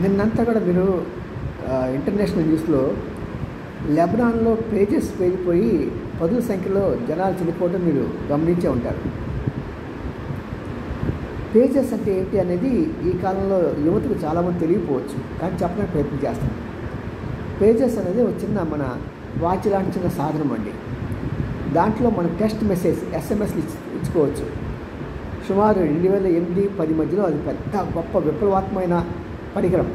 నిన్నంతా కూడా మీరు ఇంటర్నేషనల్ న్యూస్లో లెబనాన్లో పేజెస్ పేలిపోయి పదుల సంఖ్యలో జనాలు చనిపోవడం మీరు గమనించే ఉంటారు. పేజెస్ అంటే ఏంటి అనేది ఈ కాలంలో యువతకు చాలామంది తెలియకపోవచ్చు, కానీ చెప్పడానికి ప్రయత్నం చేస్తాం. పేజెస్ అనేది ఒక చిన్న మన వాచ్ లాంటి చిన్న సాధనం అండి. దాంట్లో మనం టెక్స్ట్ మెసేజ్ ఎస్ఎంఎస్లు ఇచ్చుకోవచ్చు. సుమారు 2008-10 మధ్యలో అది పెద్ద గొప్ప విప్లవాత్మకమైన పరికరం.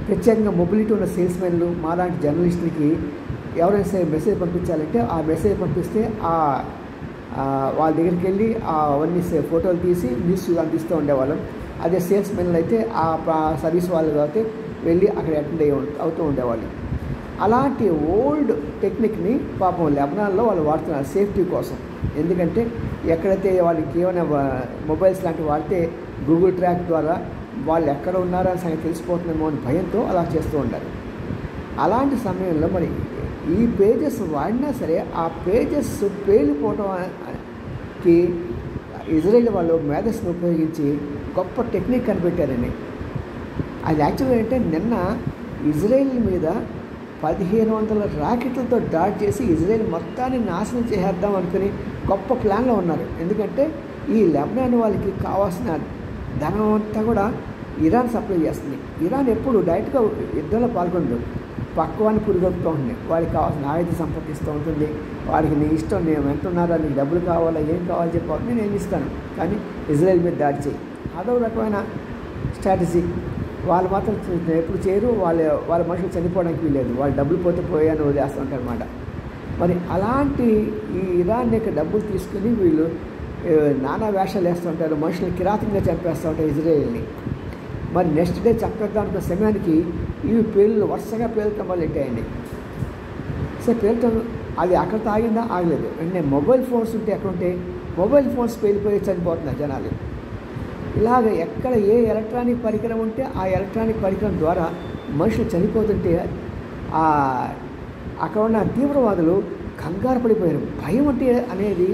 ప్రత్యేకంగా మొబిలిటీ ఉన్న సేల్స్మెన్లు మాలాంటి జర్నలిస్టులకి ఎవరైనా సరే మెసేజ్ పంపించాలంటే ఆ మెసేజ్ పంపిస్తే వాళ్ళ దగ్గరికి వెళ్ళి అవన్నీ ఫోటోలు తీసి న్యూస్ అందిస్తూ ఉండేవాళ్ళం. అదే సేల్స్మెన్లు అయితే ఆ సర్వీస్ వాళ్ళు అయితే వెళ్ళి అక్కడ అటెండ్ అవుతూ ఉండేవాళ్ళు. అలాంటి ఓల్డ్ టెక్నిక్ని పాపం లెబనాన్లో వాళ్ళు వాడుతున్నారు సేఫ్టీ కోసం. ఎందుకంటే ఎక్కడైతే వాళ్ళకి ఏమైనా మొబైల్స్ లాంటివి వాడితే గూగుల్ ట్రాక్ ద్వారా వాళ్ళు ఎక్కడ ఉన్నారో అని సంగతి తెలిసిపోతుందేమో అని భయంతో అలా చేస్తూ ఉంటారు. అలాంటి సమయంలో మరి ఈ పేజెస్ వాడినా సరే ఆ పేజెస్ పేలిపోవడానికి ఇజ్రాయెల్ వాళ్ళు మేధస్సును ఉపయోగించి గొప్ప టెక్నిక్ కనిపెట్టారని. అది యాక్చువల్గా అంటే నిన్న ఇజ్రాయెల్ మీద 1500 రాకెట్లతో దాడి చేసి ఇజ్రాయెల్ మొత్తాన్ని నాశనం చేసేద్దాం అనుకుని గొప్ప ప్లాన్లో ఉన్నారు. ఎందుకంటే ఈ లెబనాన్ వాళ్ళకి కావాల్సిన ధనం అంతా కూడా ఇరాన్ సప్లై చేస్తుంది. ఇరాన్ ఎప్పుడు డైరెక్ట్గా యుద్ధంలో పాల్గొందు, పక్కవాన్ని పురిగొడుతూ ఉంటుంది. వాడికి కావాల్సిన ఆయుధ సంపర్కిస్తూ ఉంటుంది. వాడికి నీ ఇష్టం, నేను ఎంత ఉన్నారా, నీకు డబ్బులు కావాలా, ఏం కావాలని చెప్పి నేను ఏమి ఇస్తాను, కానీ ఇజ్రాయెల్ మీద దాడి చేయి. అదో రకమైన స్ట్రాటజీ. వాళ్ళు మాత్రం ఎప్పుడు చేయరు. వాళ్ళ మనుషులు చనిపోవడానికి వీలేదు. వాళ్ళు డబ్బులు పోతే పోయాను వదిలేస్తూ ఉంటారు అన్నమాట. మరి అలాంటి ఈ ఇరాన్ యొక్క డబ్బులు తీసుకుని వీళ్ళు నానా వేషాలు వేస్తుంటారు. మనుషులు కిరాతకంగా చంపేస్తూ ఉంటారు ఇజ్రాయెల్ని. మరి నెక్స్ట్ డే చంపేద్దాం అనుకున్న సమయానికి ఇవి పేర్లు వరుసగా పేలుతాం వాళ్ళు ఎట్టాయండి. సో పేలుతాం అది అక్కడ ఆగిందా? ఆగలేదు. అంటే మొబైల్ ఫోన్స్ ఉంటే ఎక్కడుంటే మొబైల్ ఫోన్స్ పేలిపోయి చనిపోతున్నారు జనాలు. ఇలాగ ఎక్కడ ఏ ఎలక్ట్రానిక్ పరికరం ఉంటే ఆ ఎలక్ట్రానిక్ పరికరం ద్వారా మనుషులు చనిపోతుంటే అక్కడ ఉన్న తీవ్రవాదులు కంగారు పడిపోయారు. భయం అంటే అనేది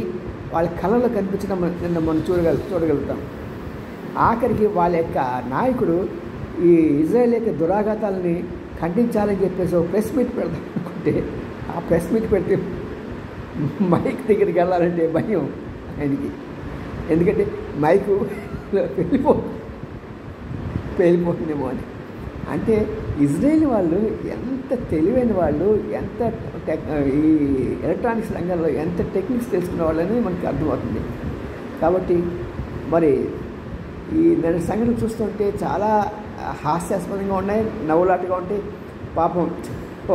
వాళ్ళ కళ్ళలో కనిపించడం నిన్న మనం చూడగలుగుతాం. ఆఖరికి వాళ్ళ యొక్క నాయకుడు ఈ ఇజ్రాయెల్ యొక్క దురాఘాతాలని ఖండించాలని చెప్పేసి ఒక ప్రెస్ మీట్ పెడతాం అనుకుంటే ఆ ప్రెస్ మీట్ పెడితే మైక్ దగ్గరికి వెళ్ళాలంటే భయం ఆయనకి. ఎందుకంటే మైకు పేలిపోతుందేమో అని. అంటే ఇజ్రాయెల్ వాళ్ళు ఎంత తెలివైన వాళ్ళు, ఎంత ఈ ఎలక్ట్రానిక్స్ రంగంలో ఎంత టెక్నిక్స్ తెలుసుకునే వాళ్ళని మనకి అర్థమవుతుంది. కాబట్టి మరి ఈ నేను సంఘటనలు చూస్తుంటే చాలా హాస్యాస్పదంగా ఉన్నాయి, నవ్వులాటగా ఉంటాయి. పాపం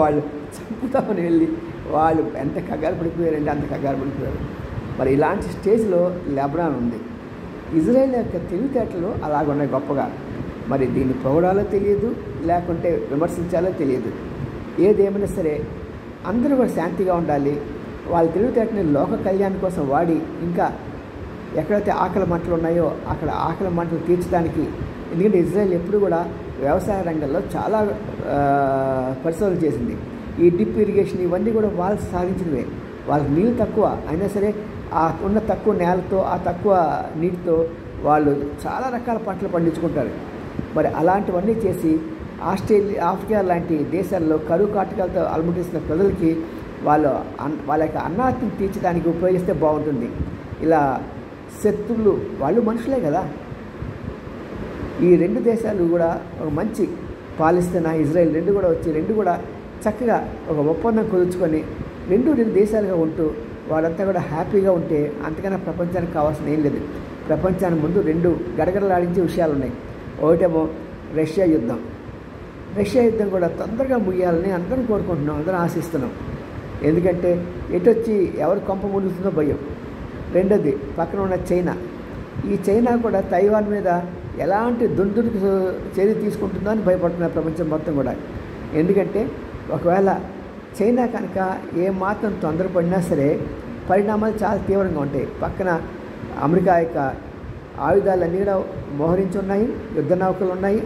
వాళ్ళు చంపుతామని వెళ్ళి వాళ్ళు ఎంత కంగారు పడిపోయారంటే అంత కంగారు పడిపోయారు. మరి ఇలాంటి స్టేజ్లో లెబనాన్ ఉంది. ఇజ్రాయెల్ యొక్క తెలివితేటలు అలాగున్నాయి గొప్పగా. మరి దీన్ని పొగడాలో తెలియదు, లేకుంటే విమర్శించాలో తెలియదు. ఏదేమైనా సరే అందరూ కూడా శాంతిగా ఉండాలి. వాళ్ళ తెలివితేటని లోక కళ్యాణం కోసం వాడి ఇంకా ఎక్కడైతే ఆకలి మంటలు ఉన్నాయో అక్కడ ఆకలి మంటలు తీర్చడానికి. ఎందుకంటే ఇజ్రాయెల్ ఎప్పుడు కూడా వ్యవసాయ రంగంలో చాలా పరిశోధన చేసింది. ఈ డిప్ ఇరిగేషన్ ఇవన్నీ కూడా వాళ్ళు సాధించినవే. వాళ్ళకి నీళ్ళు తక్కువ అయినా సరే ఆ ఉన్న తక్కువ నేలతో ఆ తక్కువ నీటితో చాలా రకాల పంటలు పండించుకుంటారు. మరి అలాంటివన్నీ చేసి ఆఫ్రికా లాంటి దేశాల్లో కరువు కాటకాలతో అలమటిస్తున్న ప్రజలకి వాళ్ళ యొక్క అన్నాన్ని తీర్చడానికి ఉపయోగిస్తే బాగుంటుంది. ఇలా శత్రువులు వాళ్ళు మనుషులే కదా. ఈ రెండు దేశాలు కూడా ఒక మంచి పాలిస్తున్న ఇజ్రాయెల్ రెండు కూడా చక్కగా ఒక ఒప్పందం కుదుర్చుకొని రెండు దేశాలుగా ఉంటూ వాళ్ళంతా కూడా హ్యాపీగా ఉంటే అంతకన్నా ప్రపంచానికి కావాల్సిన ఏం లేదు. ప్రపంచానికి ముందు రెండు గడగడలాడించే విషయాలు ఉన్నాయి. ఒకటేమో రష్యా యుద్ధం కూడా తొందరగా ముగియాలని అందరం కోరుకుంటున్నాం, అందరం ఆశిస్తున్నాం. ఎందుకంటే ఎటొచ్చి ఎవరు కొంప మునుగుతుందో భయం. రెండోది పక్కన ఉన్న ఈ చైనా కూడా తైవాన్ మీద ఎలాంటి దుందుడికి చర్య తీసుకుంటుందో అని భయపడుతున్నారు ప్రపంచం మొత్తం కూడా. ఎందుకంటే ఒకవేళ చైనా కనుక ఏమాత్రం తొందరపడినా సరే పరిణామాలు చాలా తీవ్రంగా ఉంటాయి. పక్కన అమెరికా యొక్క ఆయుధాలన్నీ కూడా మోహరించి ఉన్నాయి, యుద్ధ నౌకలు ఉన్నాయి,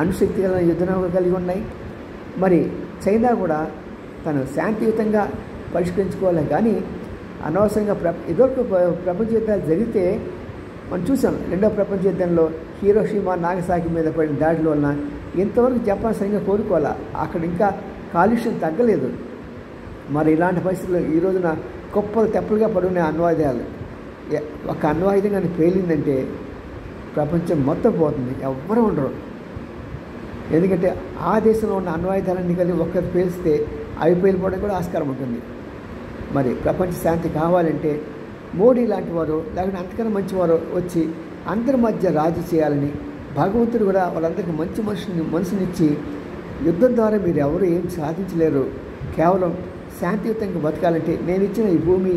అణుశక్తి కలిగిన యుద్ధ నౌకలు కలిగి ఉన్నాయి. మరి చైనా కూడా తను శాంతియుతంగా పరిష్కరించుకోవాలి. కానీ అనవసరంగా ఇదొక ప్రపంచ యుద్ధాలు జరిగితే మనం చూసాం. రెండవ ప్రపంచ యుద్ధంలో హీరోషిమా నాగసాకి మీద పడిన దాడుల వలన ఇంతవరకు జపాన్ సరిగ్గా కోరుకోవాలా, అక్కడ ఇంకా కాలుష్యం తగ్గలేదు. మరి ఇలాంటి పరిస్థితుల్లో ఈ రోజున కుప్పలు తెప్పలుగా పడున్న అణ్వాయుధాలు, ఒక అణ్వాయుధం కానీ పేలిందంటే ప్రపంచం మొత్తం పోతుంది, ఎవ్వరూ ఉండరు. ఎందుకంటే ఆ దేశంలో ఉన్న అణ్వాయుధాలన్నీ కలిసి ఒక్కటి పేలిస్తే అవి పేలిపోవడం కూడా ఆస్కారం ఉంటుంది. మరి ప్రపంచ శాంతి కావాలంటే మోడీ లాంటి వారు లేకపోతే అంతకన్నా మంచివారు వచ్చి అందరి మధ్య రాజీ చేయాలని, భగవంతుడు కూడా వాళ్ళందరికీ మంచి మనసునిచ్చి యుద్ధం ద్వారా మీరు ఎవరు ఏం సాధించలేరు, కేవలం శాంతియుతంగా బతకాలంటే నేను ఇచ్చిన ఈ భూమి,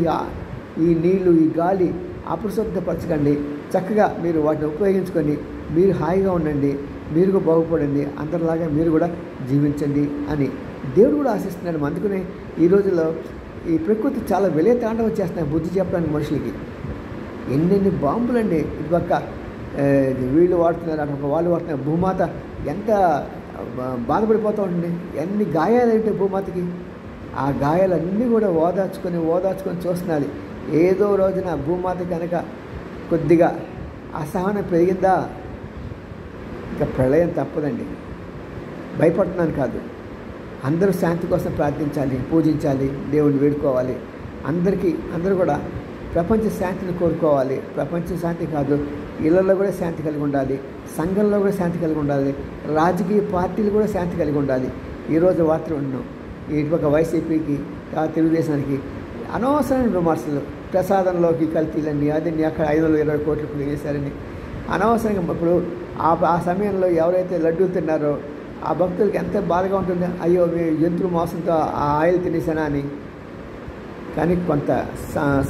ఈ నీళ్లు, ఈ గాలి అపరిశుద్ధపరచకండి, చక్కగా మీరు వాటిని ఉపయోగించుకొని మీరు హాయిగా ఉండండి, మీరు కూడా బాగుపడండి, అందరిలాగా మీరు కూడా జీవించండి అని దేవుడు కూడా ఆశిస్తున్నాడు. అందుకనే ఈ రోజుల్లో ఈ ప్రకృతి చాలా తాండవం చేస్తున్నాయి బుద్ధి చెప్పడానికి మనుషులకి. ఎన్నెన్ని బాంబులండి, ఇది పక్క వీళ్ళు వాడుతున్నారు, అటు వాళ్ళు వాడుతున్నారు. భూమాత ఎంత బాధపడిపోతూ ఉంటుంది, ఎన్ని గాయాలంటే భూమాతకి. ఆ గాయాలన్నీ కూడా ఓదార్చుకొని చూస్తున్నది. ఏదో రోజున భూమాత కనుక కొద్దిగా అసహనం పెరిగిందా ఇంకా ప్రళయం తప్పదండి. భయపడుతున్నాను కాదు, అందరూ శాంతి కోసం ప్రార్థించాలి, పూజించాలి, దేవుణ్ణి వేడుకోవాలి. అందరూ కూడా ప్రపంచ శాంతిని కోరుకోవాలి. ప్రపంచ శాంతి కాదు, ఇళ్లలో కూడా శాంతి కలిగి ఉండాలి, సంఘంలో కూడా శాంతి కలిగి ఉండాలి, రాజకీయ పార్టీలు కూడా శాంతి కలిగి ఉండాలి. ఈరోజు వార్తలు ఉన్నాం, ఇటుపక్క వైసీపీకి, తెలుగుదేశానికి అనవసరమైన విమర్శలు, ప్రసాదంలోకి కల్తీలన్నీ, అదని అక్కడ 520 కోట్లు వేశారని అనవసరంగా. ఇప్పుడు ఆ సమయంలో ఎవరైతే లడ్డూ తిన్నారో ఆ భక్తులకి ఎంత బాధగా ఉంటుంది, అయ్యో మీ జంతువుల మోసంతో ఆ ఆయిల్ తినేసానా అని. కానీ కొంత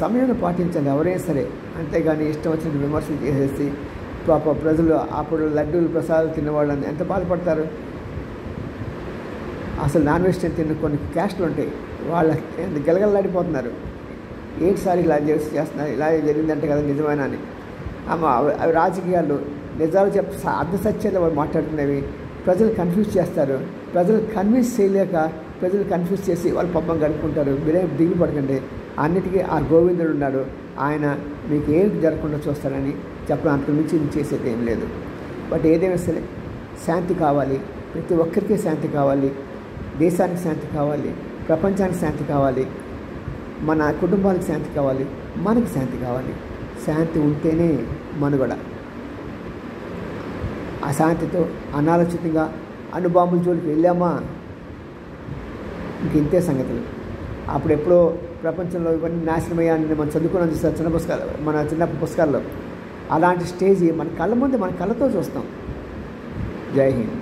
సమయాన్ని పాటించాలి ఎవరైనా సరే, అంతేగాని ఇష్టం వచ్చిన విమర్శలు చేసేసి ప్రజలు అప్పుడు లడ్డూలు ప్రసాదాలు తిన్నవాళ్ళని ఎంత బాధపడతారు. అసలు నాన్ వెజిటేరియన్ తిన్న కొన్ని క్యాస్ట్లు ఉంటాయి, వాళ్ళ గెలగలలాడిపోతున్నారు. ఏంటిసారి ఇలా చేస్తున్నారు, ఇలా జరిగిందంటే కదా నిజమేనా అని. అవి రాజకీయాలు నిజాలు అర్ధ సత్యాలు వాళ్ళు మాట్లాడుతున్నవి ప్రజలు కన్ఫ్యూజ్ చేస్తారు. ప్రజలు కన్విన్స్ చేయలేక ప్రజలు కన్ఫ్యూజ్ చేసి వాళ్ళు పబ్బం గడుపుకుంటారు. మీరేం దిగులు పడకండి, అన్నిటికీ ఆ గోవిందుడు ఉన్నాడు, ఆయన మీకు ఏం జరగకుండా చూస్తారని చెప్పడం, అంత మించి చేసేది ఏం లేదు. బట్ ఏదైనా సరే శాంతి కావాలి, ప్రతి ఒక్కరికి శాంతి కావాలి, దేశానికి శాంతి కావాలి, ప్రపంచానికి శాంతి కావాలి, మన కుటుంబానికి శాంతి కావాలి, మనకి శాంతి కావాలి. శాంతి ఉంటేనే మనుగడ. ఆ శాంతితో అనాలోచితంగా అణుబాంబుల జోలికి వెళ్ళామా ఇంతే సంగతులు. అప్పుడెప్పుడో ప్రపంచంలో ఇవన్నీ నాశనమయ్యాన్ని మనం చదువుకున్నాం చూస్తారు మన చిన్న పుస్తకాల్లో. అలాంటి స్టేజ్ మన కళ్ళ ముందు మన కళ్ళతో చూస్తాం. జై హింద్.